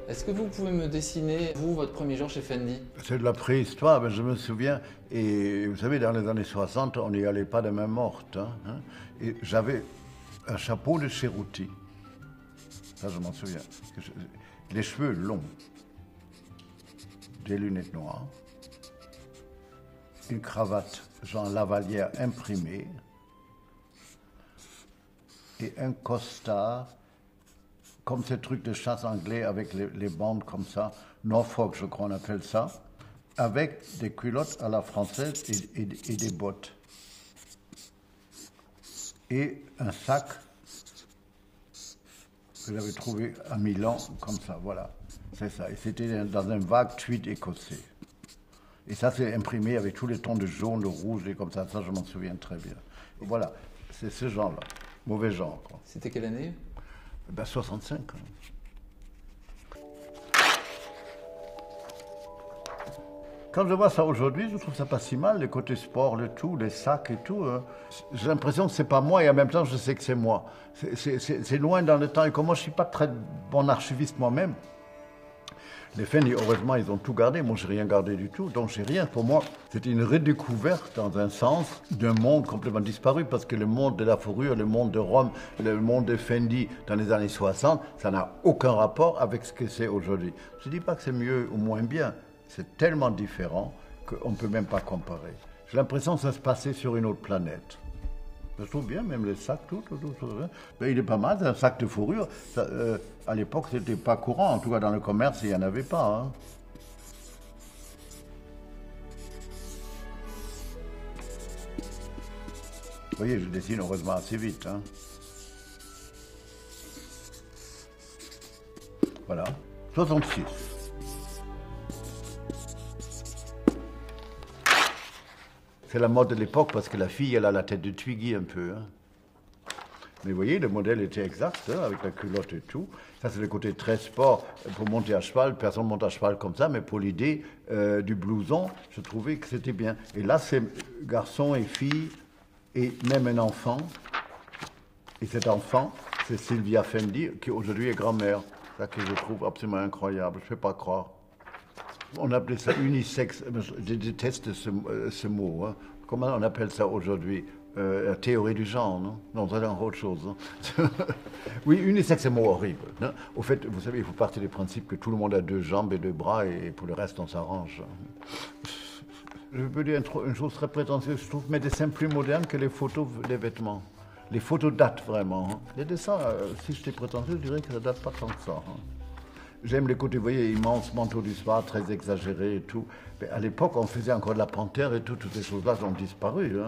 Est-ce que vous pouvez me dessiner, vous, votre premier jour chez Fendi? C'est de la préhistoire, mais je me souviens, et vous savez, dans les années 60, on n'y allait pas de main morte. Et j'avais un chapeau de Cerruti, ça je m'en souviens. Les cheveux longs, des lunettes noires, une cravate Jean Lavalière imprimée, et un costard comme ces trucs de chasse anglais avec les bandes comme ça, Norfolk je crois on appelle ça, avec des culottes à la française et des bottes. Et un sac que j'avais trouvé à Milan, comme ça, voilà. C'est ça. Et c'était dans un vague tweed écossais. Et ça c'est imprimé avec tous les tons de jaune, de rouge et comme ça je m'en souviens très bien. Et voilà, c'est ce genre-là, mauvais genre. C'était quelle année? 65. Quand je vois ça aujourd'hui, je trouve ça pas si mal, les côtés sport, le tout, les sacs et tout. J'ai l'impression que c'est pas moi et en même temps je sais que c'est moi. C'est loin dans le temps et comme moi je suis pas très bon archiviste moi-même, les Fendi, heureusement, ils ont tout gardé. Moi, je n'ai rien gardé du tout. Donc, j'ai rien. Pour moi, c'était une redécouverte, dans un sens, d'un monde complètement disparu. Parce que le monde de la fourrure, le monde de Rome, le monde de Fendi dans les années 60, ça n'a aucun rapport avec ce que c'est aujourd'hui. Je ne dis pas que c'est mieux ou moins bien. C'est tellement différent qu'on ne peut même pas comparer. J'ai l'impression que ça se passait sur une autre planète. Je trouve bien, même les sacs, tout. Mais il est pas mal, c'est un sac de fourrure. Ça, à l'époque, c'était pas courant. En tout cas, dans le commerce, il n'y en avait pas. Vous voyez, je dessine heureusement assez vite. Voilà. 66. C'est la mode de l'époque parce que la fille, elle a la tête de Twiggy un peu. Mais vous voyez, le modèle était exact, avec la culotte et tout. Ça, c'est le côté très sport. Pour monter à cheval, personne ne monte à cheval comme ça, mais pour l'idée du blouson, je trouvais que c'était bien. Et là, c'est garçon et fille, et même un enfant. Et cet enfant, c'est Sylvia Fendi, qui aujourd'hui est grand-mère. Ça que je trouve absolument incroyable, je ne peux pas croire. On appelait ça unisexe, je déteste ce mot. Comment on appelle ça aujourd'hui? La théorie du genre, non? Non, c'est encore autre chose. Oui, unisexe, c'est un mot horrible. Non? Au fait, vous savez, il faut partir du principe que tout le monde a 2 jambes et 2 bras, et pour le reste, on s'arrange. Je peux dire une chose très prétentieuse, je trouve mes dessins plus modernes que les photos des vêtements. Les photos datent vraiment. Les dessins, si j'étais prétentieux, je dirais que ça date pas tant que ça. J'aime les côtés, vous voyez, immense manteau du soir, très exagéré et tout. Mais à l'époque, on faisait encore de la panthère et tout, toutes ces choses-là ont disparu.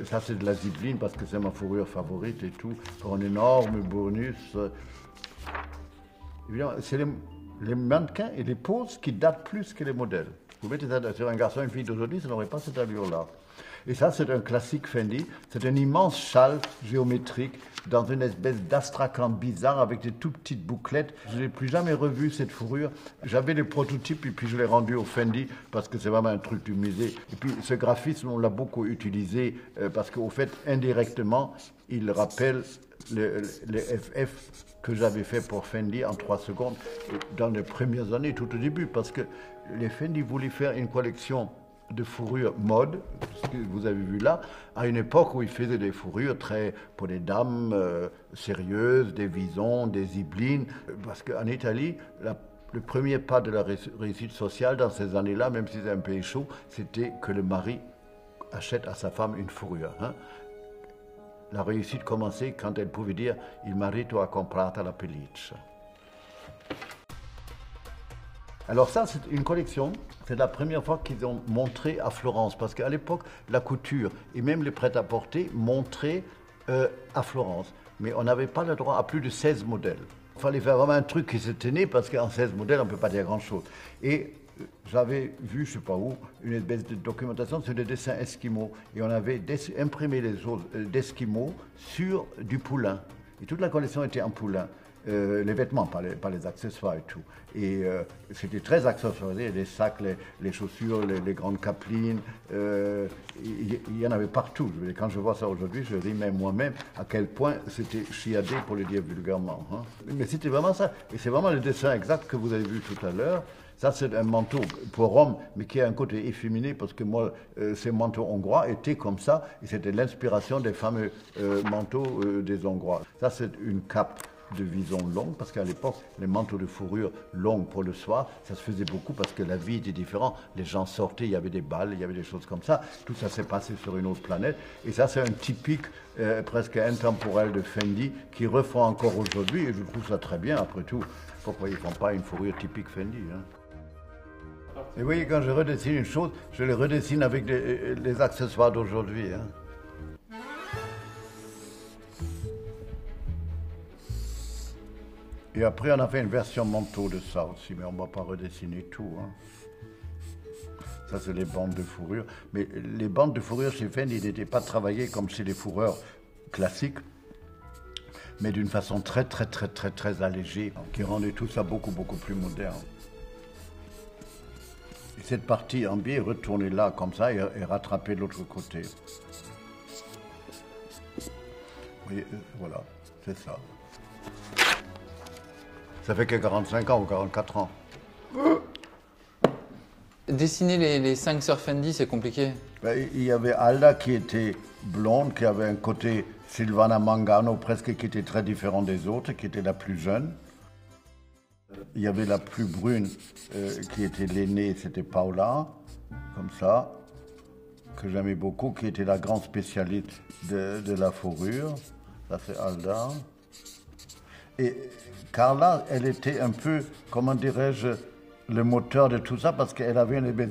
Ça, c'est de la zibeline parce que c'est ma fourrure favorite et tout. Pour un énorme bonus. Évidemment, c'est les mannequins et les poses qui datent plus que les modèles. Vous mettez ça sur un garçon et une fille d'aujourd'hui, ça n'aurait pas cette allure-là. Et ça, c'est un classique Fendi. C'est un immense châle géométrique dans une espèce d'astrakan bizarre avec des tout petites bouclettes. Je n'ai plus jamais revu cette fourrure. J'avais les prototypes et puis je l'ai rendu au Fendi parce que c'est vraiment un truc du musée. Et puis ce graphisme, on l'a beaucoup utilisé parce qu'au fait, indirectement, il rappelle les FF que j'avais fait pour Fendi en 3 secondes dans les premières années, tout au début, parce que les Fendi voulaient faire une collection de fourrure mode, ce que vous avez vu là, à une époque où ils faisaient des fourrures très pour des dames sérieuses, des visons, des zibelines, parce qu'en Italie, le premier pas de la réussite sociale dans ces années-là, même si c'est un pays chaud, c'était que le mari achète à sa femme une fourrure. La réussite commençait quand elle pouvait dire « Il marito ha comprato la pelliccia ». Alors ça, c'est une collection, c'est la première fois qu'ils ont montré à Florence, parce qu'à l'époque, la couture et même les prêt-à-porter montraient à Florence. Mais on n'avait pas le droit à plus de 16 modèles. Il fallait faire vraiment un truc qui se tenait, parce qu'en 16 modèles, on ne peut pas dire grand-chose. Et j'avais vu, je ne sais pas où, une espèce de documentation sur des dessins esquimaux. Et on avait imprimé les choses d'esquimaux sur du poulain. Et toute la collection était en poulain. Les vêtements, pas les accessoires et tout. Et c'était très accessoirisé, les sacs, les chaussures, les grandes capelines. Il y en avait partout. Quand je vois ça aujourd'hui, je ris même moi-même à quel point c'était chiadé, pour le dire vulgairement. Hein. Mais c'était vraiment ça. Et c'est vraiment le dessin exact que vous avez vu tout à l'heure. Ça, c'est un manteau pour homme, mais qui a un côté efféminé, parce que moi, ces manteaux hongrois étaient comme ça, et c'était l'inspiration des fameux manteaux des Hongrois. Ça, c'est une cape de vison longue, parce qu'à l'époque, les manteaux de fourrure longs pour le soir, ça se faisait beaucoup parce que la vie était différente. Les gens sortaient, il y avait des balles, il y avait des choses comme ça. Tout ça s'est passé sur une autre planète. Et ça, c'est un typique, presque intemporel de Fendi, qui refont encore aujourd'hui, et je trouve ça très bien, après tout. Pourquoi ils ne font pas une fourrure typique Fendi, hein? Et vous voyez, quand je redessine une chose, je les redessine avec les accessoires d'aujourd'hui, hein. Et après, on a fait une version manteau de ça aussi, mais on ne va pas redessiner tout, hein. Ça, c'est les bandes de fourrure. Mais les bandes de fourrure chez Fendi n'étaient pas travaillées comme chez les fourreurs classiques, mais d'une façon très, très, très, très, très allégée, qui rendait tout ça beaucoup, beaucoup plus moderne. Et cette partie en biais est retournée là, comme ça, et rattrapée de l'autre côté. Vous voyez, voilà, c'est ça. Ça fait que 45 ans ou 44 ans. Dessiner les 5 sœurs Fendi, c'est compliqué. Il y avait Alda qui était blonde, qui avait un côté Silvana Mangano presque qui était très différent des autres, qui était la plus jeune. Il y avait la plus brune qui était l'aînée, c'était Paula, comme ça, que j'aimais beaucoup, qui était la grande spécialiste de la fourrure. Ça c'est Alda. Et Carla, elle était un peu, comment dirais-je, le moteur de tout ça, parce qu'elle avait une espèce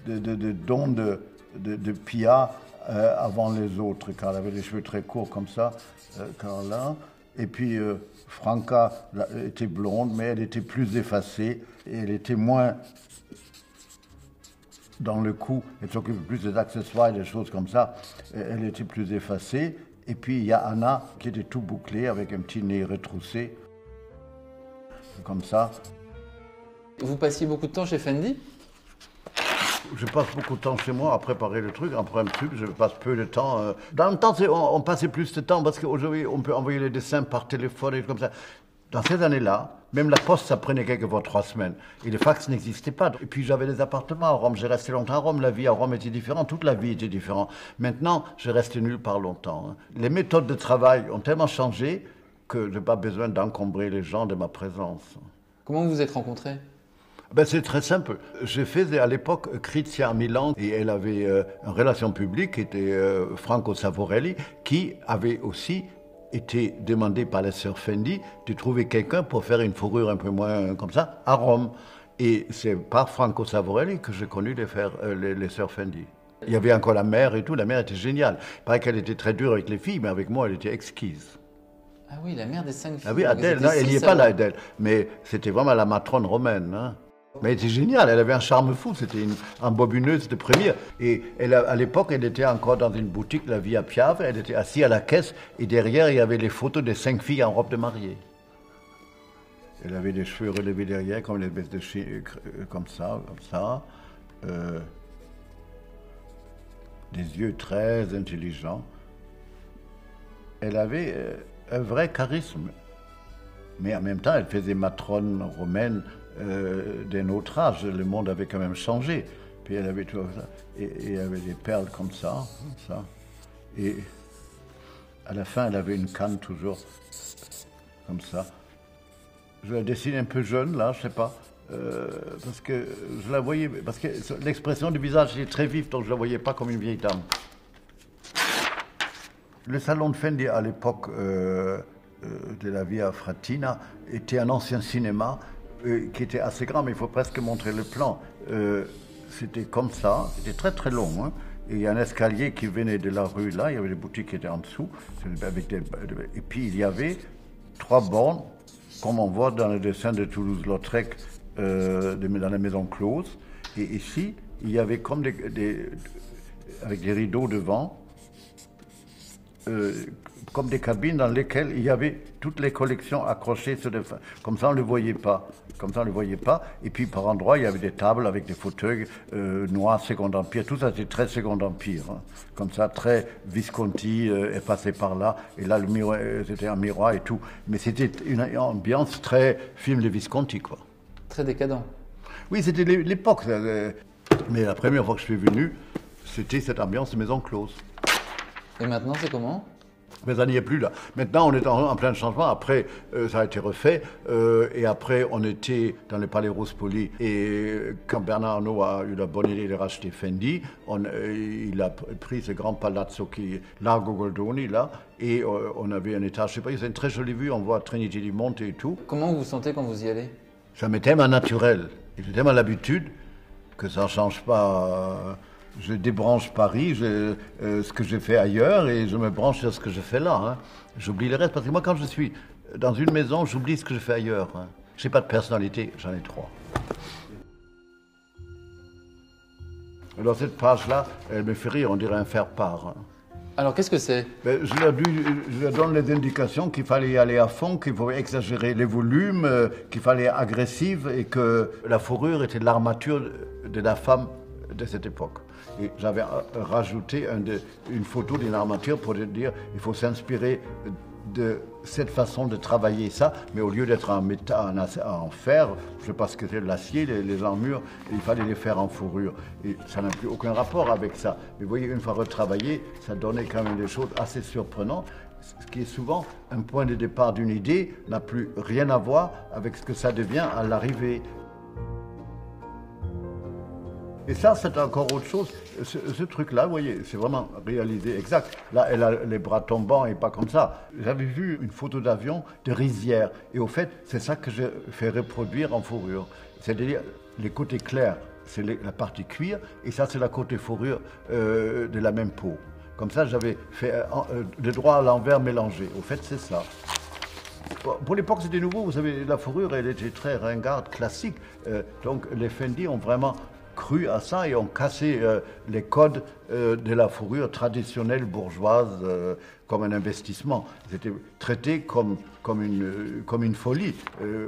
de don de Pia avant les autres, car elle avait les cheveux très courts comme ça, Carla. Et puis Franca était blonde, mais elle était plus effacée, et elle était moins dans le cou, elle s'occupait plus des accessoires et des choses comme ça, elle était plus effacée. Et puis il y a Anna qui était tout bouclée avec un petit nez retroussé, comme ça. Vous passiez beaucoup de temps chez Fendi? Je passe beaucoup de temps chez moi à préparer le truc, après un truc, je passe peu de temps. Dans le temps, on passait plus de temps parce qu'aujourd'hui, on peut envoyer les dessins par téléphone et comme ça. Dans ces années-là, même la poste, ça prenait quelquefois 3 semaines. Et le fax n'existait pas. Et puis j'avais des appartements à Rome. J'ai resté longtemps à Rome. La vie à Rome était différente. Toute la vie était différente. Maintenant, je reste nulle part longtemps, hein. Les méthodes de travail ont tellement changé que je n'ai pas besoin d'encombrer les gens de ma présence. Comment vous vous êtes rencontrés? C'est très simple. Je faisais à l'époque Crizia à Milan et elle avait une relation publique qui était Franco Savorelli qui avait aussi été demandé par les sœurs Fendi de trouver quelqu'un pour faire une fourrure un peu moins comme ça à Rome. Et c'est par Franco Savorelli que j'ai connu les sœurs Fendi. Il y avait encore la mère et tout. La mère était géniale. Il paraît qu'elle était très dure avec les filles, mais avec moi, elle était exquise. Ah oui, la mère des 5 filles. Ah oui, Adèle, non, elle n'y est pas là, Adèle. Mais c'était vraiment la matrone romaine, hein. Mais elle était géniale, elle avait un charme fou, c'était une embobineuse de première. Et à l'époque, elle était encore dans une boutique, la Via Piave, elle était assise à la caisse, et derrière, il y avait les photos des 5 filles en robe de mariée. Elle avait les cheveux relevés derrière, comme une espèce de comme ça. Des yeux très intelligents. Elle avait un vrai charisme. Mais en même temps, elle faisait matrone romaine d'un autre âge. Le monde avait quand même changé. Puis elle avait tout ça. Et elle avait des perles comme ça. Et à la fin, elle avait une canne toujours comme ça. Je la dessine un peu jeune, là, je sais pas. Parce que je la voyais... Parce que l'expression du visage est très vive, donc je la voyais pas comme une vieille dame. Le salon de Fendi, à l'époque de la Via Fratina, était un ancien cinéma qui était assez grand, mais il faut presque montrer le plan. C'était comme ça, c'était très très long, hein. Et il y a un escalier qui venait de la rue là, il y avait des boutiques qui étaient en dessous, et puis il y avait 3 bornes, comme on voit dans le dessin de Toulouse-Lautrec, dans la maison close. Et ici, il y avait comme avec des rideaux devant, comme des cabines dans lesquelles il y avait toutes les collections accrochées sur comme ça on ne le voyait pas. Comme ça on ne le voyait pas. Et puis par endroits, il y avait des tables avec des fauteuils noirs, Second Empire. Tout ça, c'était très Second Empire. Hein. Comme ça, très Visconti est passé par là. Et là, c'était un miroir et tout. Mais c'était une ambiance très film de Visconti, quoi. Très décadent. Oui, c'était l'époque. Mais la première fois que je suis venu, c'était cette ambiance de maison close. Et maintenant, c'est comment? Mais ça n'y est plus là. Maintenant, on est en plein changement. Après, ça a été refait. Et après, on était dans le Palais Rospoli. Et quand Bernard Arnault a eu la bonne idée de racheter Fendi, il a pris ce grand palazzo qui est Largo Goldoni, là. Et on avait un étage, je sais pas, c'est une très jolie vue. On voit Trinity di Monte et tout. Comment vous vous sentez quand vous y allez? Ça m'est tellement naturel. Et j'ai tellement l'habitude que ça ne change pas. Je débranche Paris, ce que j'ai fait ailleurs, et je me branche sur ce que je fais là. Hein. J'oublie le reste, parce que moi, quand je suis dans une maison, j'oublie ce que je fais ailleurs. Hein. Je n'ai pas de personnalité, j'en ai 3. Alors cette page-là, elle me fait rire, on dirait un faire-part. Hein. Alors, qu'est-ce que c'est? Je leur donne les indications qu'il fallait y aller à fond, qu'il fallait exagérer les volumes, qu'il fallait agressive, et que la fourrure était l'armature de la femme de cette époque. Et j'avais rajouté une photo d'une armature pour dire qu'il faut s'inspirer de cette façon de travailler ça, mais au lieu d'être en fer, je ne sais pas ce que c'est l'acier, les armures, il fallait les faire en fourrure. Et ça n'a plus aucun rapport avec ça. Mais vous voyez, une fois retravaillé, ça donnait quand même des choses assez surprenantes, ce qui est souvent un point de départ d'une idée, n'a plus rien à voir avec ce que ça devient à l'arrivée. Et ça, c'est encore autre chose. Ce truc-là, vous voyez, c'est vraiment réalisé exact. Là, elle a les bras tombants et pas comme ça. J'avais vu une photo d'avion de rizière. Et au fait, c'est ça que je fais reproduire en fourrure. C'est-à-dire les côtés clairs, c'est la partie cuir. Et ça, c'est la côté fourrure de la même peau. Comme ça, j'avais fait de droit à l'envers mélangé. Au fait, c'est ça. Pour l'époque, c'était nouveau. Vous savez, la fourrure, elle était très ringarde, classique. Donc, les Fendi ont vraiment cru à ça et ont cassé les codes de la fourrure traditionnelle bourgeoise comme un investissement. C'était traité comme une folie.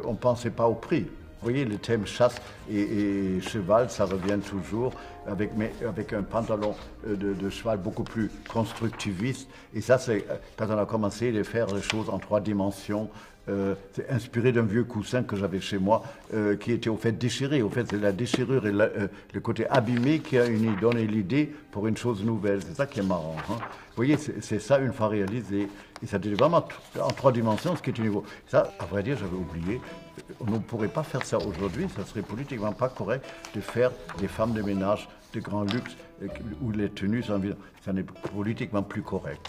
On ne pensait pas au prix. Vous voyez, le thème chasse et cheval, ça revient toujours avec un pantalon de cheval beaucoup plus constructiviste. Et ça, c'est quand on a commencé à faire les choses en 3 dimensions. C'est inspiré d'un vieux coussin que j'avais chez moi, qui était au fait déchiré. Au fait, c'est la déchirure et le côté abîmé qui a donné l'idée pour une chose nouvelle. C'est ça qui est marrant. Hein. Vous voyez, c'est ça une fois réalisé. Et ça était vraiment en 3 dimensions, ce qui est nouveau. Ça, à vrai dire, j'avais oublié. On ne pourrait pas faire ça aujourd'hui. Ça serait politiquement pas correct de faire des femmes de ménage de grand luxe où les tenues sont... Ça n'est politiquement plus correct.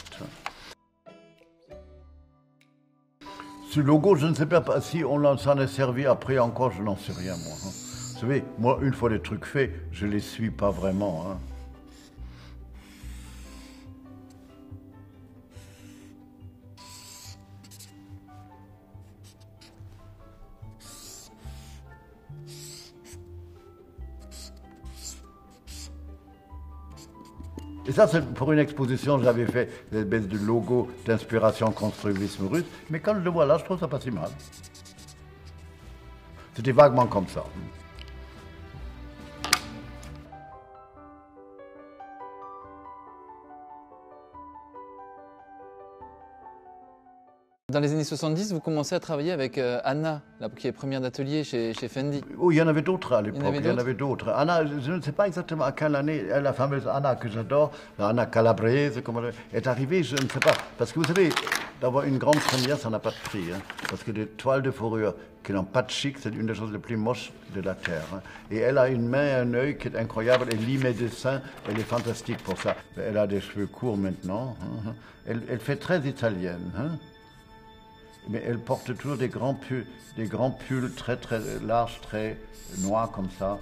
Ce logo, je ne sais pas si on s'en est servi après encore, je n'en sais rien, moi. Hein. Vous savez, moi, une fois les trucs faits, je ne les suis pas vraiment. Hein. Et ça, c'est pour une exposition, j'avais fait des espèces de logo d'inspiration constructivisme russe. Mais quand je le vois là, je trouve ça pas si mal. C'était vaguement comme ça. Dans les années 70, vous commencez à travailler avec Anna, qui est première d'atelier chez Fendi. Oh, il y en avait d'autres à l'époque, il y en avait d'autres. Anna, je ne sais pas exactement à quelle année, la fameuse Anna que j'adore, Anna Calabrese, comme elle est arrivée, je ne sais pas. Parce que vous savez, d'avoir une grande première, ça n'a pas de prix. Hein, parce que des toiles de fourrure qui n'ont pas de chic, c'est une des choses les plus moches de la Terre. Hein. Et elle a une main et un œil qui est incroyable, elle lit mes dessins, elle est fantastique pour ça. Elle a des cheveux courts maintenant, hein. Elle fait très italienne. Hein. Mais elle porte toujours des grands pulls très très larges, très noirs comme ça.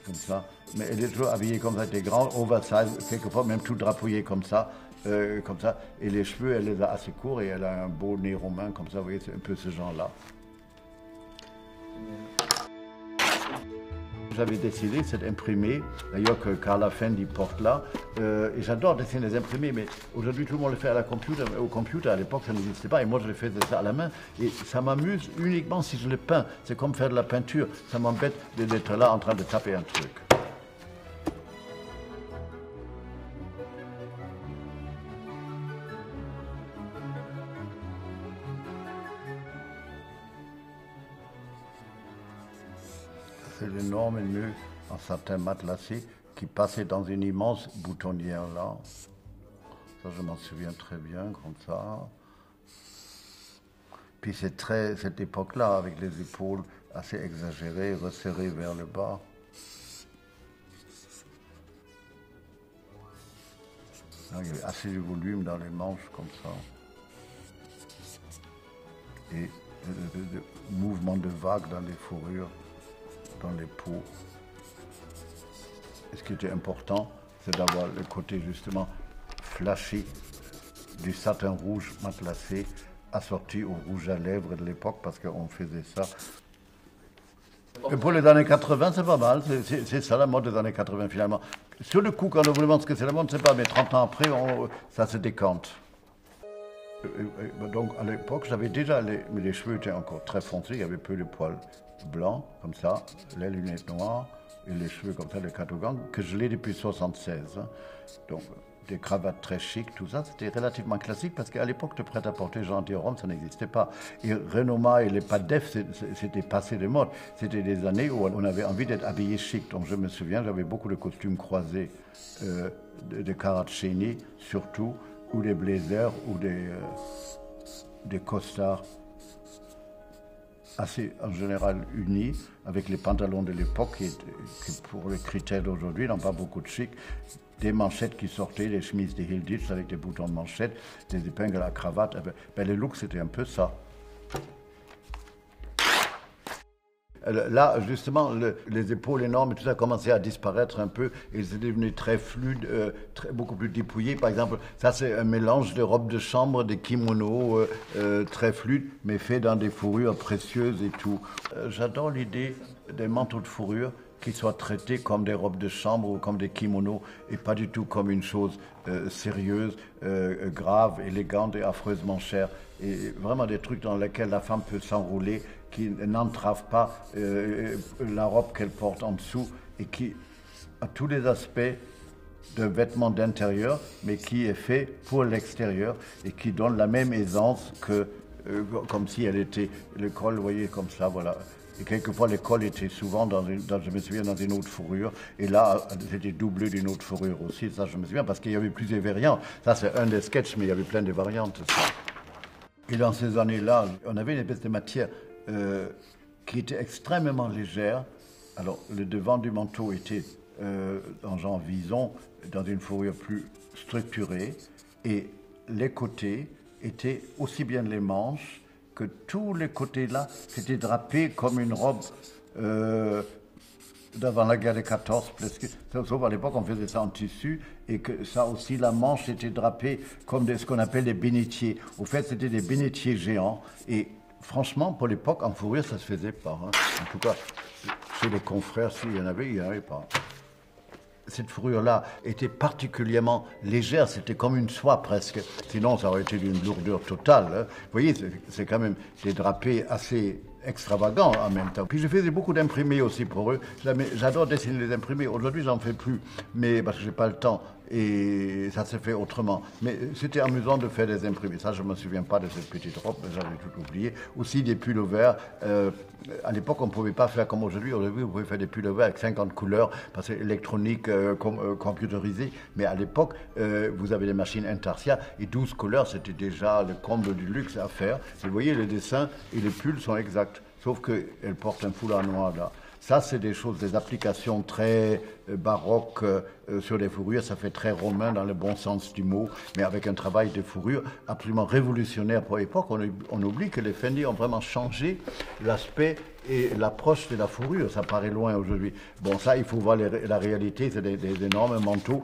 Comme ça. Mais elle est toujours habillée comme ça, des grands oversize, quelquefois même tout drapouillé comme ça. Et les cheveux, elle les a assez courts et elle a un beau nez romain comme ça, vous voyez, c'est un peu ce genre-là. J'avais dessiné cet imprimé, d'ailleurs que Carla Fendi porte là, et j'adore dessiner les imprimés, mais aujourd'hui tout le monde le fait au computer, à l'époque ça n'existait pas, et moi je le faisais ça à la main, et ça m'amuse uniquement si je le peins, c'est comme faire de la peinture, ça m'embête d'être là en train de taper un truc. C'est l'énorme nœud en satin matelassé qui passait dans une immense boutonnière là. Ça, je m'en souviens très bien, comme ça. Puis c'est cette époque-là, avec les épaules assez exagérées, resserrées vers le bas. Là, il y avait assez de volume dans les manches, comme ça. Et de mouvements de vagues dans les fourrures, dans les peaux. Et ce qui était important, c'est d'avoir le côté justement flashy du satin rouge matelassé assorti au rouge à lèvres de l'époque, parce qu'on faisait ça. Et pour les années 80, c'est pas mal, c'est ça la mode des années 80 finalement. Sur le coup, quand on vous demande ce que c'est la mode, c'est pas, mais 30 ans après, ça se décante. Donc à l'époque, j'avais déjà, mais les cheveux étaient encore très foncés, il y avait peu de poils blancs, comme ça, les lunettes noires, et les cheveux comme ça, les catogan, que je l'ai depuis 1976. Hein. Donc des cravates très chic, tout ça, c'était relativement classique, parce qu'à l'époque, le prêt-à-porter gentilhomme, ça n'existait pas. Et Renoma et les pas def, c'était passé de mode. C'était des années où on avait envie d'être habillé chic. Donc je me souviens, j'avais beaucoup de costumes croisés, de Caraceni surtout, ou des blazers, ou des costards assez en général unis, avec les pantalons de l'époque, qui pour les critères d'aujourd'hui n'ont pas beaucoup de chic, des manchettes qui sortaient, des chemises des Hilditch avec des boutons de manchette, des épingles à la cravate. Ben, le look, c'était un peu ça. Là, justement, les épaules énormes et tout ça commençait à disparaître un peu et c'est devenu très fluide, beaucoup plus dépouillé. Par exemple, ça c'est un mélange de robes de chambre, des kimonos très fluides, mais fait dans des fourrures précieuses et tout. J'adore l'idée des manteaux de fourrure qui soient traités comme des robes de chambre ou comme des kimonos et pas du tout comme une chose sérieuse, grave, élégante et affreusement chère. Et vraiment des trucs dans lesquels la femme peut s'enrouler, qui n'entravent pas la robe qu'elle porte en dessous et qui a tous les aspects d'un vêtement d'intérieur, mais qui est fait pour l'extérieur et qui donne la même aisance que comme si elle était le col, vous voyez, comme ça, voilà. Et quelquefois, le col était souvent, je me souviens, dans une autre fourrure. Et là, c'était doublé d'une autre fourrure aussi. Ça, je me souviens, parce qu'il y avait plusieurs variantes. Ça, c'est un des sketchs, mais il y avait plein de variantes. Et dans ces années-là, on avait une espèce de matière qui était extrêmement légère. Alors, le devant du manteau était en genre vison, dans une fourrure plus structurée. Et les côtés étaient aussi bien les manches que tous les côtés-là, c'était drapé comme une robe d'avant la guerre de 14, sauf à l'époque on faisait ça en tissu, et que ça aussi, la manche était drapée comme ce qu'on appelle des bénitiers. Au fait, c'était des bénitiers géants, et franchement, pour l'époque, en fourrure, ça se faisait pas. Hein. En tout cas, chez les confrères, s'il y en avait, il n'y en avait pas. Cette fourrure-là était particulièrement légère, c'était comme une soie presque. Sinon, ça aurait été d'une lourdeur totale. Hein. Vous voyez, c'est quand même des drapés assez extravagants en même temps. Puis je faisais beaucoup d'imprimés aussi pour eux. J'adore dessiner les imprimés. Aujourd'hui, j'en fais plus, mais parce que j'ai pas le temps. Et ça se fait autrement. Mais c'était amusant de faire des imprimés. Ça, je ne me souviens pas de cette petite robe, j'avais tout oublié. Aussi des pullovers. À l'époque, on ne pouvait pas faire comme aujourd'hui. Aujourd'hui, vous pouvez faire des pullovers avec 50 couleurs, parce que électronique, computerisée. Mais à l'époque, vous avez des machines Intarsia, et 12 couleurs, c'était déjà le comble du luxe à faire. Et vous voyez, les dessins et les pulls sont exacts. Sauf qu'elle porte un foulard noir là. Ça, c'est des choses, des applications très baroques sur les fourrures. Ça fait très romain dans le bon sens du mot, mais avec un travail de fourrure absolument révolutionnaire pour l'époque. On oublie que les Fendi ont vraiment changé l'aspect et l'approche de la fourrure, ça paraît loin aujourd'hui. Bon, ça, il faut voir la réalité, c'est des énormes manteaux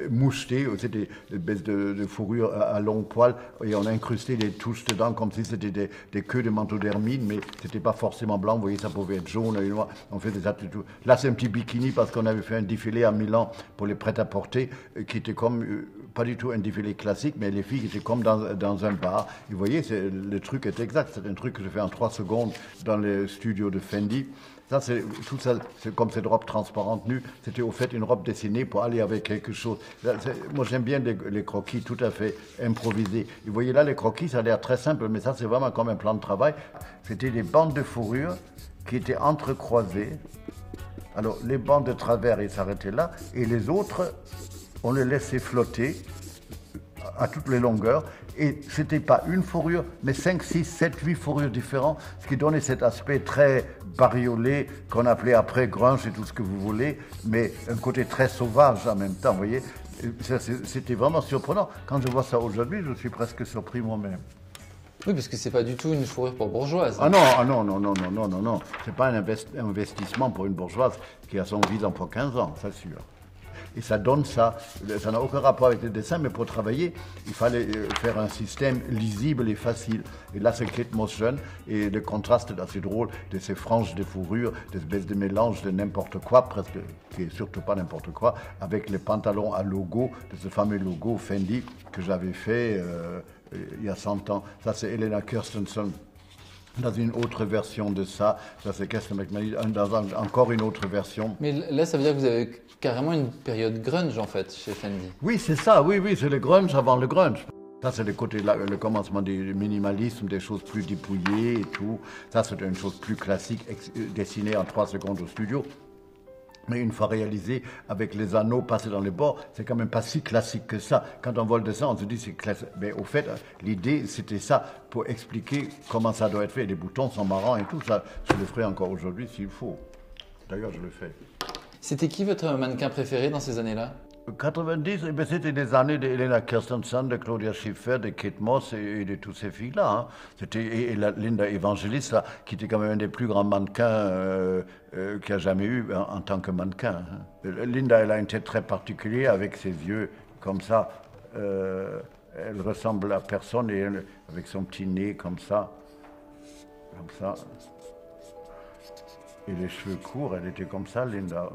mouchetés, c'est des baisses de fourrure à long poil, et on a incrusté des touches dedans comme si c'était des queues de manteaux d'hermine, mais c'était pas forcément blanc, vous voyez, ça pouvait être jaune, et noir, on fait des attitudes. Là, c'est un petit bikini parce qu'on avait fait un défilé à Milan pour les prêt-à-porter, qui était comme, pas du tout un défilé classique, mais les filles étaient comme dans un bar. Et vous voyez, le truc est exact, c'est un truc que je fais en 3 secondes dans le studio de Fendi. Ça, tout ça, c'est comme cette robe transparente nue, c'était au fait une robe dessinée pour aller avec quelque chose. Moi, j'aime bien les croquis tout à fait improvisés. Et vous voyez là, les croquis, ça a l'air très simple, mais ça, c'est vraiment comme un plan de travail. C'était des bandes de fourrure qui étaient entrecroisées. Alors, les bandes de travers, ils s'arrêtaient là, et les autres, on les laissait flotter à toutes les longueurs. Et ce n'était pas une fourrure, mais 5, 6, 7, 8 fourrures différentes, ce qui donnait cet aspect très bariolé qu'on appelait après grunge et tout ce que vous voulez, mais un côté très sauvage en même temps, vous voyez. C'était vraiment surprenant. Quand je vois ça aujourd'hui, je suis presque surpris moi-même. Oui, parce que c'est pas du tout une fourrure pour bourgeoise. Ah non, non. C'est pas un investissement pour une bourgeoise qui a son vie dans pour 15 ans, c'est sûr. Et ça donne ça. Ça n'a aucun rapport avec le dessin, mais pour travailler, il fallait faire un système lisible et facile. Et là, c'est Kate Moss jeune, et le contraste est assez drôle de ces franges de fourrure, des espèces de mélange de n'importe quoi, presque, qui est surtout pas n'importe quoi, avec les pantalons à logo, de ce fameux logo Fendi que j'avais fait il y a 100 ans. Ça, c'est Helena Kirstensen. Dans une autre version de ça c'est Kirsten McNally, dans encore une autre version. Mais là, ça veut dire que vous avez carrément une période grunge, en fait, chez Fendi. Oui, c'est ça, oui, c'est le grunge avant le grunge. Ça, c'est le commencement du minimalisme, des choses plus dépouillées et tout. Ça, c'est une chose plus classique, dessinée en 3 secondes au studio. Mais une fois réalisé, avec les anneaux passés dans les bords, c'est quand même pas si classique que ça. Quand on voit le dessin, on se dit c'est classique. Mais au fait, l'idée, c'était ça, pour expliquer comment ça doit être fait. Les boutons sont marrants et tout ça. Je le ferai encore aujourd'hui s'il faut. D'ailleurs, je le fais. C'était qui votre mannequin préféré dans ces années-là? 90, eh bien, c'était des années d'Helena Kirstensen, de Claudia Schiffer, de Kate Moss et de toutes ces filles-là. Hein. C'était et Linda Evangelista, qui était quand même un des plus grands mannequins qu'il y a jamais eu en tant que mannequin. Hein. Linda, elle a une tête très particulière avec ses yeux comme ça. Elle ressemble à personne et elle, avec son petit nez comme ça. Comme ça. Et les cheveux courts, elle était comme ça, Linda.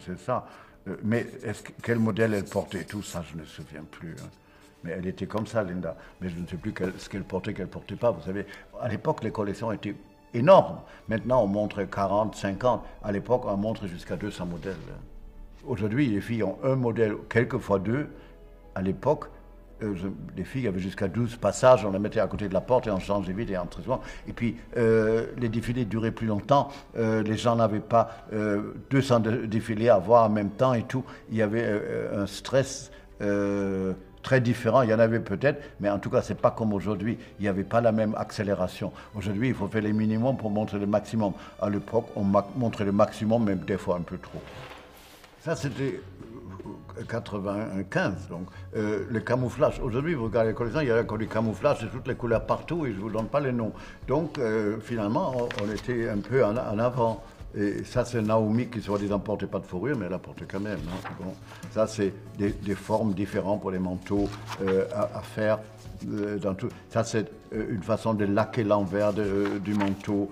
C'est ça. Mais quel modèle elle portait, tout ça, je ne me souviens plus. Hein. Mais elle était comme ça, Linda. Mais je ne sais plus ce qu'elle portait pas. Vous savez, à l'époque, les collections étaient énormes. Maintenant, on montre 40, 50. À l'époque, on montre jusqu'à 200 modèles. Aujourd'hui, les filles ont un modèle, quelquefois 2. À l'époque, les filles avaient jusqu'à 12 passages, on les mettait à côté de la porte et on changeait vite et entrait souvent. Et puis, les défilés duraient plus longtemps, les gens n'avaient pas 200 défilés à voir en même temps et tout. Il y avait un stress très différent, il y en avait peut-être, mais en tout cas, c'est pas comme aujourd'hui. Il n'y avait pas la même accélération. Aujourd'hui, il faut faire les minimums pour montrer le maximum. À l'époque, on montrait le maximum, même des fois un peu trop. Ça, c'était 95, donc le camouflage. Aujourd'hui, vous regardez les collections, il y a encore du camouflage de toutes les couleurs partout et je ne vous donne pas les noms. Donc, finalement, on était un peu en avant. Et ça, c'est Naomi qui, soi-disant, portait pas de fourrure, mais elle la portait quand même. Hein. Bon. Ça, c'est des formes différentes pour les manteaux à faire. Dans tout. Ça, c'est une façon de laquer l'envers du manteau.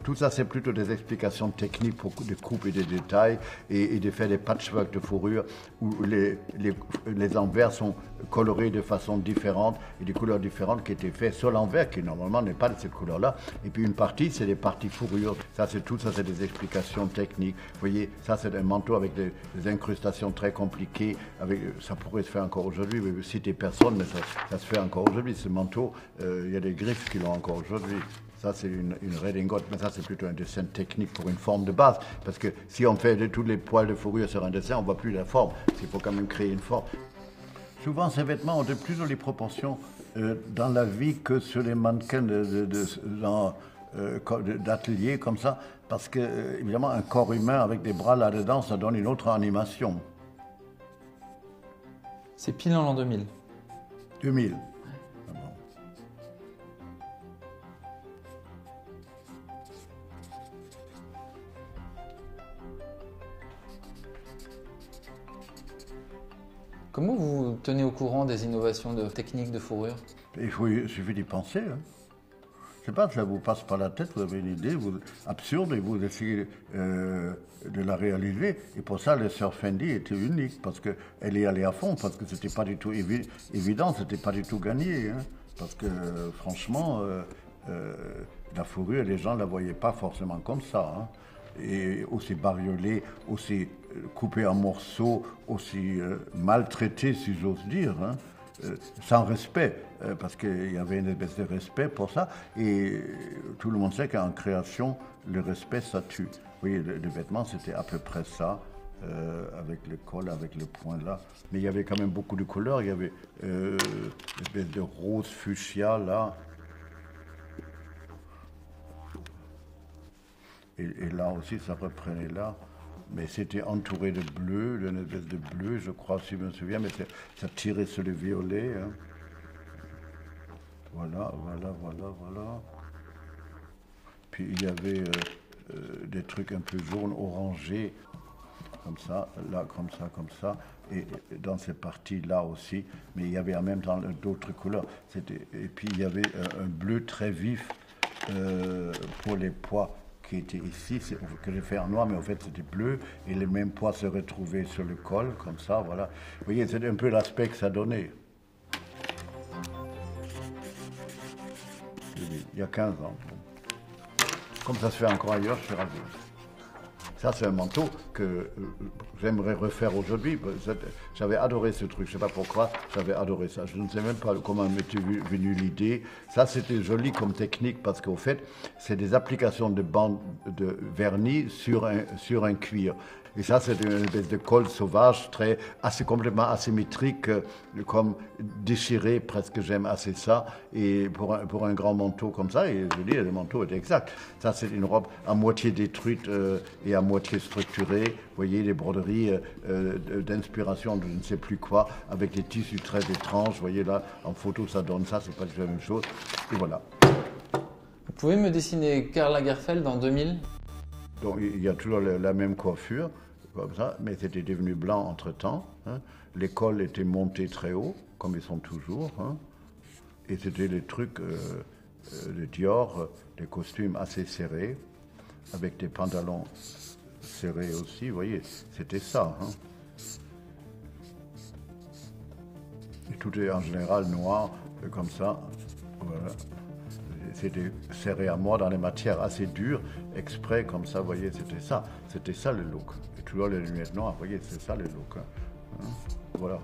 Tout ça, c'est plutôt des explications techniques pour des coupes et des détails et de faire des patchwork de fourrure où les envers sont colorés de façon différente et des couleurs différentes qui étaient faites sur l'envers qui normalement n'est pas de cette couleur-là. Et puis une partie, c'est des parties fourrure. Ça, c'est tout. Ça, c'est des explications techniques. Vous voyez, ça, c'est un manteau avec des incrustations très compliquées. Ça pourrait se faire encore aujourd'hui. Je vais citer personne, mais ça se fait encore aujourd'hui. Ce manteau, il y a des griffes qui l'ont encore aujourd'hui. Ça, c'est une redingote, mais ça, c'est plutôt un dessin technique pour une forme de base. Parce que si on fait tous les poils de fourrure sur un dessin, on ne voit plus la forme. Il faut quand même créer une forme. Souvent, ces vêtements ont de plus jolies proportions dans la vie que sur les mannequins d'atelier comme ça. Parce que, évidemment, un corps humain avec des bras là-dedans, ça donne une autre animation. C'est pile en l'an 2000. 2000. tenez au courant des innovations de techniques de fourrure? Il suffit d'y penser. Hein. Je sais pas, ça vous passe par la tête, vous avez une idée absurde et vous essayez de la réaliser. Et pour ça, le Sœur Fendi était unique, parce qu'elle est allée à fond, parce que c'était pas du tout évident, c'était pas du tout gagné. Hein. Parce que franchement, la fourrure, les gens ne la voyaient pas forcément comme ça. Hein. Et aussi bariolée, aussi coupée en morceaux, aussi maltraitée, si j'ose dire. Hein. Sans respect, parce qu'il y avait une espèce de respect pour ça. Et tout le monde sait qu'en création, le respect, ça tue. Vous voyez, le vêtement, c'était à peu près ça, avec le col, avec le point là. Mais il y avait quand même beaucoup de couleurs. Il y avait une espèce de rose fuchsia là. Et là aussi, ça reprenait là. Mais c'était entouré de bleu, d'une espèce de bleu, je crois, si je me souviens, mais ça tirait sur le violet. Hein. Voilà. Puis il y avait des trucs un peu jaunes, orangés, comme ça, là, comme ça. Et dans ces parties-là aussi, mais il y avait en même temps d'autres couleurs. Et puis il y avait un bleu très vif pour les pois qui était ici, que j'ai fait en noir, mais en fait c'était bleu, et les mêmes pois se retrouvaient sur le col, comme ça, voilà. Vous voyez, c'est un peu l'aspect que ça donnait. Il y a 15 ans. Comme ça se fait encore ailleurs, je suis ravi. Ça, c'est un manteau que j'aimerais refaire aujourd'hui. J'avais adoré ce truc, je ne sais pas pourquoi, j'avais adoré ça. Je ne sais même pas comment m'était venue l'idée. Ça, c'était joli comme technique parce qu'au fait, c'est des applications de bande de vernis sur un cuir. Et ça, c'est une espèce de colle sauvage, complètement asymétrique, comme déchiré, presque, j'aime assez ça. Et pour un grand manteau comme ça, et je dis, le manteau est exact. Ça, c'est une robe à moitié détruite et à moitié structurée. Vous voyez, les broderies d'inspiration de je ne sais plus quoi, avec des tissus très étranges. Vous voyez, là, en photo, ça donne ça, c'est pas la même chose. Et voilà. Vous pouvez me dessiner Karl Lagerfeld en 2000? Donc, il y a toujours la même coiffure. Comme ça, mais c'était devenu blanc entre-temps. Hein. Les cols étaient montés très haut, comme ils sont toujours. Hein. Et c'était les trucs de Dior, des costumes assez serrés, avec des pantalons serrés aussi. Vous voyez, c'était ça. Hein. Et tout est en général noir, comme ça. Voilà. C'était serré à moi dans les matières assez dures, exprès comme ça, vous voyez, c'était ça le look. Et toujours les lunettes noires, vous voyez, c'est ça le look. Hein. Voilà.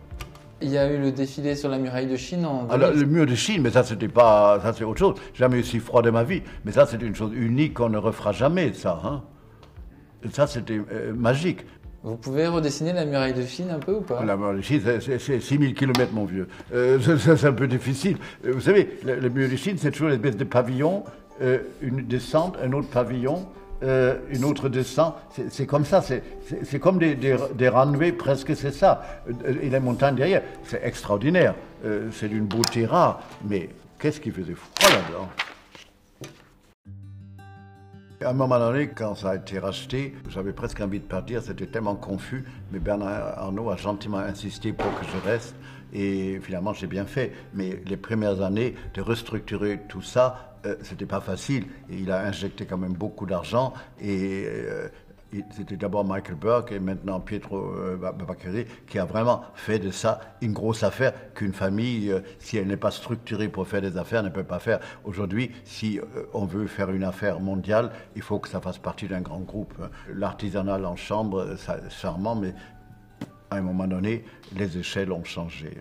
Il y a eu le défilé sur la muraille de Chine en 2000. Alors, le mur de Chine, mais ça c'était pas, ça c'est autre chose. Jamais eu si froid de ma vie. Mais ça c'est une chose unique qu'on ne refera jamais, ça. Hein. Et ça c'était magique. Vous pouvez redessiner la muraille de Chine un peu ou pas? La muraille de Chine, c'est 6000 km, mon vieux. C'est un peu difficile. Vous savez, le mur de Chine, c'est toujours une espèce de pavillon, une descente, un autre pavillon, une autre descente. C'est comme ça, c'est comme des runways, presque c'est ça. Et les montagnes derrière, c'est extraordinaire. C'est d'une beauté rare. Mais qu'est-ce qui faisait froid là-dedans? À un moment donné, quand ça a été racheté, j'avais presque envie de partir, c'était tellement confus, mais Bernard Arnault a gentiment insisté pour que je reste, et finalement j'ai bien fait. Mais les premières années, de restructurer tout ça, c'était pas facile. Et il a injecté quand même beaucoup d'argent, et c'était d'abord Michael Burke et maintenant Pietro Baccheri qui a vraiment fait de ça une grosse affaire qu'une famille, si elle n'est pas structurée pour faire des affaires, ne peut pas faire. Aujourd'hui, si on veut faire une affaire mondiale, il faut que ça fasse partie d'un grand groupe. L'artisanal en chambre, c'est charmant, mais à un moment donné, les échelles ont changé.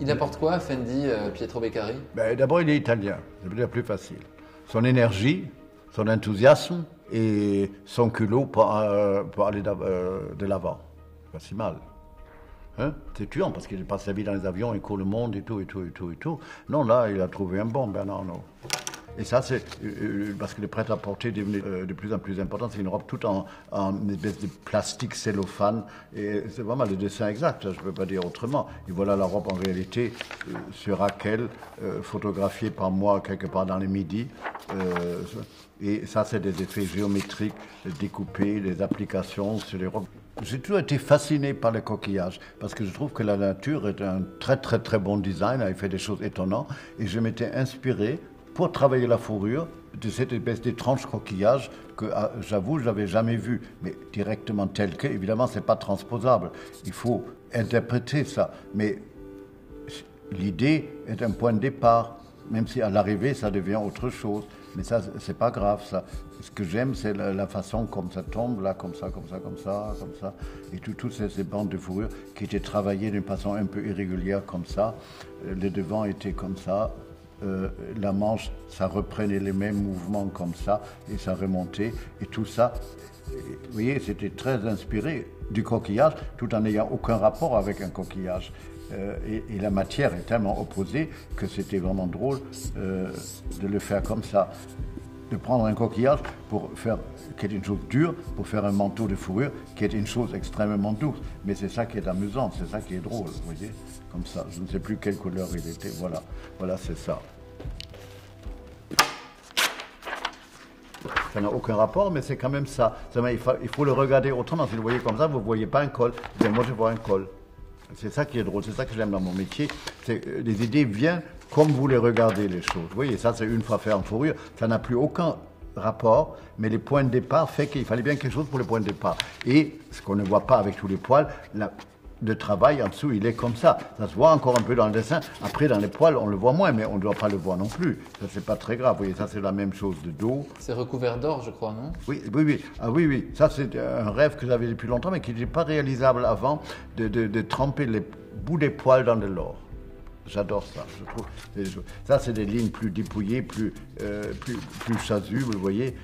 Il apporte quoi à Fendi, Pietro Beccari? D'abord, il est italien, c'est peut-être plus facile. Son énergie, son enthousiasme, et son culot pour aller de l'avant. Pas si mal. Hein? C'est tuant parce qu'il passe sa vie dans les avions, il court le monde et tout. Non, là, il a trouvé un bon Bernard Arnault. Et ça, c'est parce que le prêt-à-porter est devenu de plus en plus important. C'est une robe toute en espèce de plastique cellophane. Et c'est vraiment le dessin exact, je ne peux pas dire autrement. Et voilà la robe en réalité sur Raquel, photographiée par moi quelque part dans les midis. Et ça, c'est des effets géométriques découpés, des applications sur les robes. J'ai toujours été fasciné par les coquillages parce que je trouve que la nature est un très très très bon design, elle fait des choses étonnantes et je m'étais inspiré pour travailler la fourrure de cette espèce d'étrange coquillage que j'avoue je n'avais jamais vu, mais directement tel que, évidemment c'est pas transposable, il faut interpréter ça, mais l'idée est un point de départ, même si à l'arrivée ça devient autre chose. Mais ça, c'est pas grave, ça. Ce que j'aime, c'est la façon comme ça tombe, là, comme ça, comme ça, comme ça, comme ça. Et toutes ces bandes de fourrure qui étaient travaillées d'une façon un peu irrégulière, comme ça. Les devants étaient comme ça. La manche, ça reprenait les mêmes mouvements comme ça, et ça remontait. Et tout ça, vous voyez, c'était très inspiré du coquillage, tout en n'ayant aucun rapport avec un coquillage. Et la matière est tellement opposée que c'était vraiment drôle de le faire comme ça. De prendre un coquillage pour faire, qui est une chose dure, pour faire un manteau de fourrure qui est une chose extrêmement douce. Mais c'est ça qui est amusant, c'est ça qui est drôle, vous voyez, comme ça. Je ne sais plus quelle couleur il était, voilà, voilà, c'est ça. Ça n'a aucun rapport, mais c'est quand même ça. Il faut le regarder autrement. Si vous le voyez comme ça, vous ne voyez pas un col. Mais moi, je vois un col. C'est ça qui est drôle, c'est ça que j'aime dans mon métier. Les idées viennent comme vous les regardez, les choses. Vous voyez, ça c'est une fois fait en fourrure, ça n'a plus aucun rapport, mais les points de départ fait qu'il fallait bien quelque chose pour les points de départ. Et ce qu'on ne voit pas avec tous les poils, le travail en dessous, il est comme ça. Ça se voit encore un peu dans le dessin. Après, dans les poils, on le voit moins, mais on ne doit pas le voir non plus. Ça, c'est pas très grave. Vous voyez, ça, c'est la même chose de dos. C'est recouvert d'or, je crois, non? Oui, oui, oui. Ah, oui, oui. Ça, c'est un rêve que j'avais depuis longtemps, mais qui n'était pas réalisable avant, de tremper les bouts des poils dans de l'or. J'adore ça, je trouve. Ça, c'est des lignes plus dépouillées, plus chasubles, vous voyez,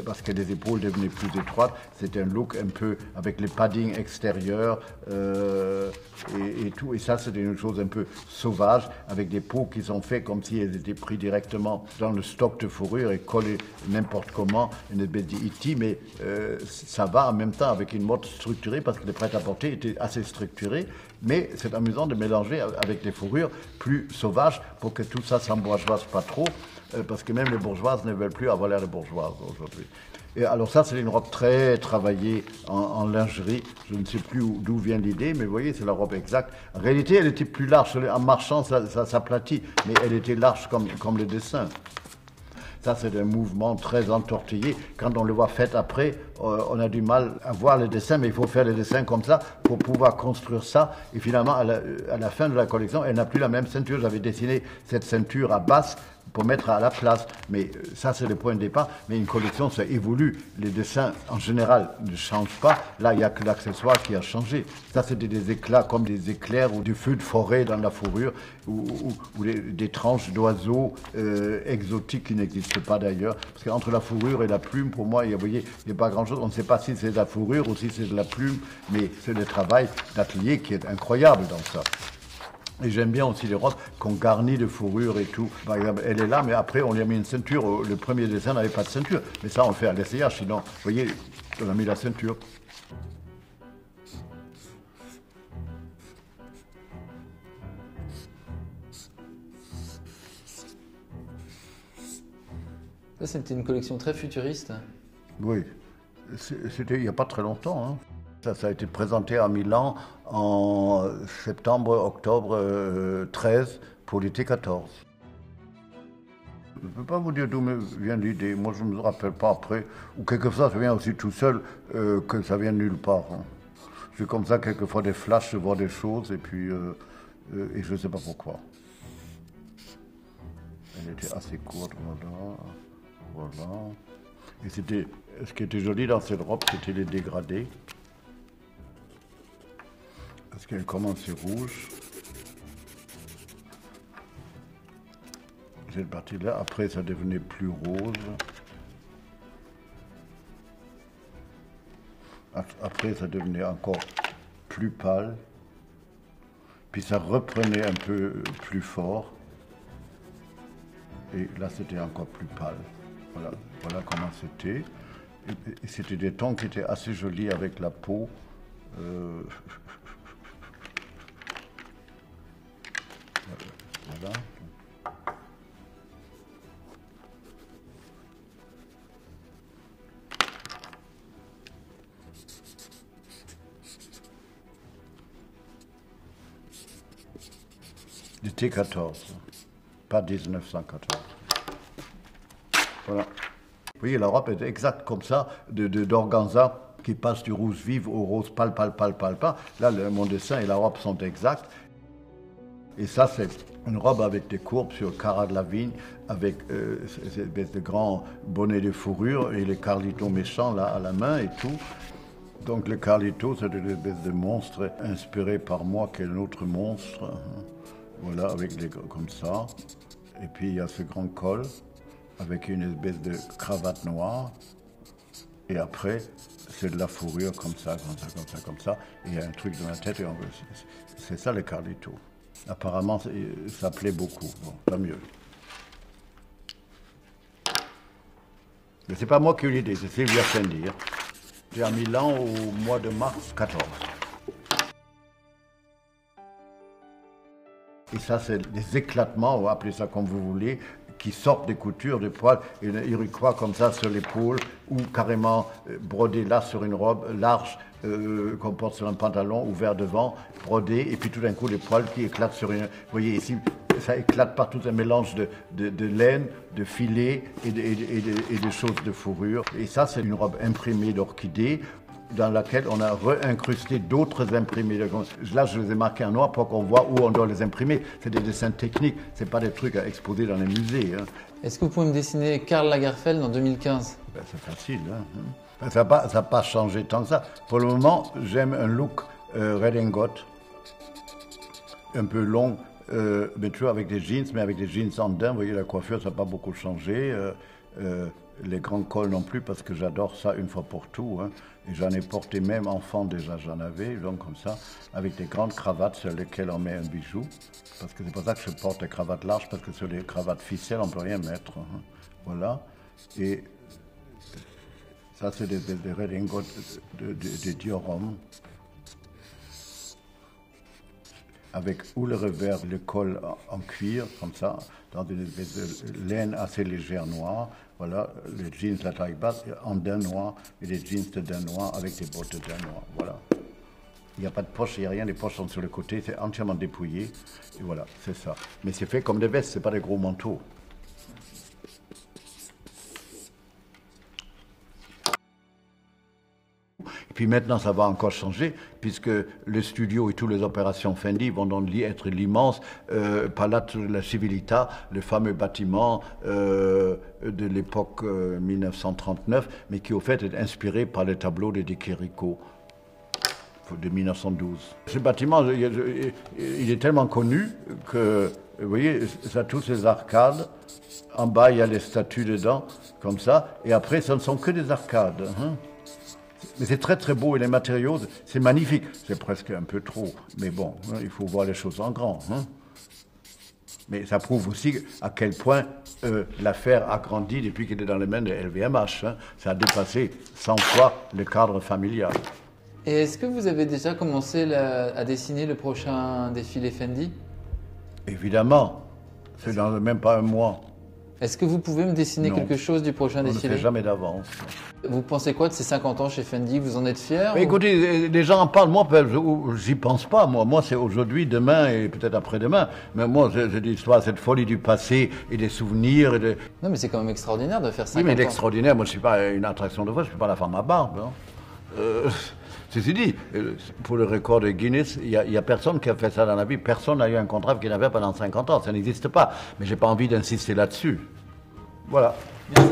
parce que les épaules devenaient plus étroites. C'est un look un peu avec les paddings extérieurs et tout. Et ça, c'est une chose un peu sauvage, avec des peaux qui sont faites comme si elles étaient prises directement dans le stock de fourrure et collées n'importe comment, une espèce d'E.T., mais ça va en même temps avec une mode structurée, parce que les prêt-à-porter étaient assez structurés. Mais c'est amusant de mélanger avec des fourrures plus sauvages pour que tout ça s'embourgeoise pas trop, parce que même les bourgeoises ne veulent plus avoir l'air de bourgeoises aujourd'hui. Et alors ça, c'est une robe très travaillée en lingerie. Je ne sais plus d'où vient l'idée, mais vous voyez, c'est la robe exacte. En réalité, elle était plus large. En marchant, ça s'aplatit, mais elle était large comme le dessin. Ça, c'est un mouvement très entortillé. Quand on le voit fait après, on a du mal à voir le dessin, mais il faut faire le dessin comme ça pour pouvoir construire ça. Et finalement, à la fin de la collection, elle n'a plus la même ceinture. J'avais dessiné cette ceinture à basse pour mettre à la place. Mais ça, c'est le point de départ. Mais une collection, ça évolue. Les dessins, en général, ne changent pas. Là, il n'y a que l'accessoire qui a changé. Ça, c'était des éclats comme des éclairs ou du feu de forêt dans la fourrure ou des tranches d'oiseaux exotiques qui n'existent pas d'ailleurs. Parce qu'entre la fourrure et la plume, pour moi, vous voyez, il n'y a pas grand-chose. On ne sait pas si c'est de la fourrure ou si c'est de la plume, mais c'est le travail d'atelier qui est incroyable dans ça. Et j'aime bien aussi les robes qu'on garnit de fourrure et tout. Par exemple, elle est là, mais après, on lui a mis une ceinture. Le premier dessin n'avait pas de ceinture. Mais ça, on le fait à l'essayage. Sinon, vous voyez, on a mis la ceinture. Ça, c'était une collection très futuriste. Oui, c'était il n'y a pas très longtemps. Hein. Ça a été présenté à Milan en octobre 13 pour l'été 14. Je ne peux pas vous dire d'où me vient l'idée. Moi, je ne me rappelle pas après. Ou quelquefois, ça vient aussi tout seul, que ça vient de nulle part. Hein. J'ai comme ça quelquefois des flashs, je vois des choses et puis et je ne sais pas pourquoi. Elle était assez courte, voilà. Et ce qui était joli dans cette robe, c'était les dégradés. Parce qu'elle commençait rouge. Cette partie-là, après ça devenait plus rose. Après ça devenait encore plus pâle. Puis ça reprenait un peu plus fort. Et là c'était encore plus pâle. Voilà comment c'était. Et c'était des tons qui étaient assez jolis avec la peau. Voilà. Du T14, pas 1914. Voilà. Vous voyez, la robe est exacte comme ça, d'organza qui passe du rouge vif au rose pâle. Là, mon dessin et la robe sont exacts. Et ça, c'est une robe avec des courbes sur Cara de la Vigne, avec de grands bonnets de fourrure et les carlitos méchants là à la main et tout. Donc le carlito, c'est une espèce de monstre inspiré par moi, qui est un autre monstre. Voilà, avec comme ça. Et puis il y a ce grand col avec une espèce de cravate noire. Et après, c'est de la fourrure comme ça. Et il y a un truc dans la tête. C'est ça le carlito. Apparemment, ça plaît beaucoup. Bon, tant mieux. Mais c'est pas moi qui ai eu l'idée, c'est Silvia Fendi. J'ai à Milan au mois de mars 14. Et ça, c'est des éclatements, ou appelez ça comme vous voulez, qui sortent des coutures, des poils, et une iroquois comme ça sur l'épaule, ou carrément brodé là sur une robe large, qu'on porte sur un pantalon, ouvert devant, brodé, et puis tout d'un coup, les poils qui éclatent sur une... Vous voyez ici, ça éclate partout, un mélange de laine, de filets et de choses de fourrure. Et ça, c'est une robe imprimée d'orchidées, dans laquelle on a réincrusté d'autres imprimés. Là, je les ai marqués en noir pour qu'on voit où on doit les imprimer. C'est des dessins techniques, ce n'est pas des trucs à exposer dans les musées. Hein. Est-ce que vous pouvez me dessiner Karl Lagerfeld en 2015? Ben, c'est facile. Hein. Ça n'a pas changé tant que ça. Pour le moment, j'aime un look redingote, un peu long, mais toujours avec des jeans, mais avec des jeans en daim. Vous voyez, la coiffure, ça n'a pas beaucoup changé. Les grands cols non plus, parce que j'adore ça une fois pour tout. Hein. Et j'en ai porté même enfant déjà, j'en avais, donc comme ça, avec des grandes cravates sur lesquelles on met un bijou. Parce que c'est pour ça que je porte des cravates larges, parce que sur les cravates ficelles, on ne peut rien mettre. Hein. Voilà. Et ça, c'est des redingotes de Diorum. Avec ou le revers, le col en cuir, comme ça, dans une espèce de laine assez légère noire. Voilà, les jeans la taille basse en daim noir et les jeans de daim noir avec des bottes de daim noir. Voilà. Il n'y a pas de poche, il n'y a rien, les poches sont sur le côté, c'est entièrement dépouillé. Et voilà, c'est ça. Mais c'est fait comme des vestes, c'est pas des gros manteaux. Et puis maintenant, ça va encore changer, puisque le studio et toutes les opérations Fendi vont donc être l'immense Palazzo della Civiltà, le fameux bâtiment de l'époque 1939, mais qui au fait est inspiré par le tableau de De Chirico de 1912. Ce bâtiment, il est tellement connu que, vous voyez, ça a toutes ces arcades. En bas, il y a les statues dedans, comme ça, et après, ce ne sont que des arcades. Hein. Mais c'est très très beau et les matériaux, c'est magnifique. C'est presque un peu trop, mais bon, hein, il faut voir les choses en grand. Hein. Mais ça prouve aussi à quel point l'affaire a grandi depuis qu'il est dans les mains de LVMH. Hein. Ça a dépassé 100 fois le cadre familial. Et est-ce que vous avez déjà commencé à dessiner le prochain défilé Fendi? Évidemment, c'est dans même pas un mois. Est-ce que vous pouvez me dessiner quelque chose du prochain défilé? On ne fait jamais d'avance. Vous pensez quoi de ces 50 ans chez Fendi? Vous en êtes fier? Écoutez, les gens en parlent, moi, j'y pense pas. Moi c'est aujourd'hui, demain et peut-être après-demain. Mais moi, c'est l'histoire, cette folie du passé et des souvenirs. Non, mais c'est quand même extraordinaire de faire 50 ans. Oui, mais l'extraordinaire, moi, je ne suis pas une attraction de voix, je ne suis pas la femme à barbe. Hein. Ceci dit, pour le record de Guinness, il n'y a personne qui a fait ça dans la vie. Personne n'a eu un contrat qu'il avait pendant 50 ans. Ça n'existe pas. Mais je n'ai pas envie d'insister là-dessus. Voilà. Merci.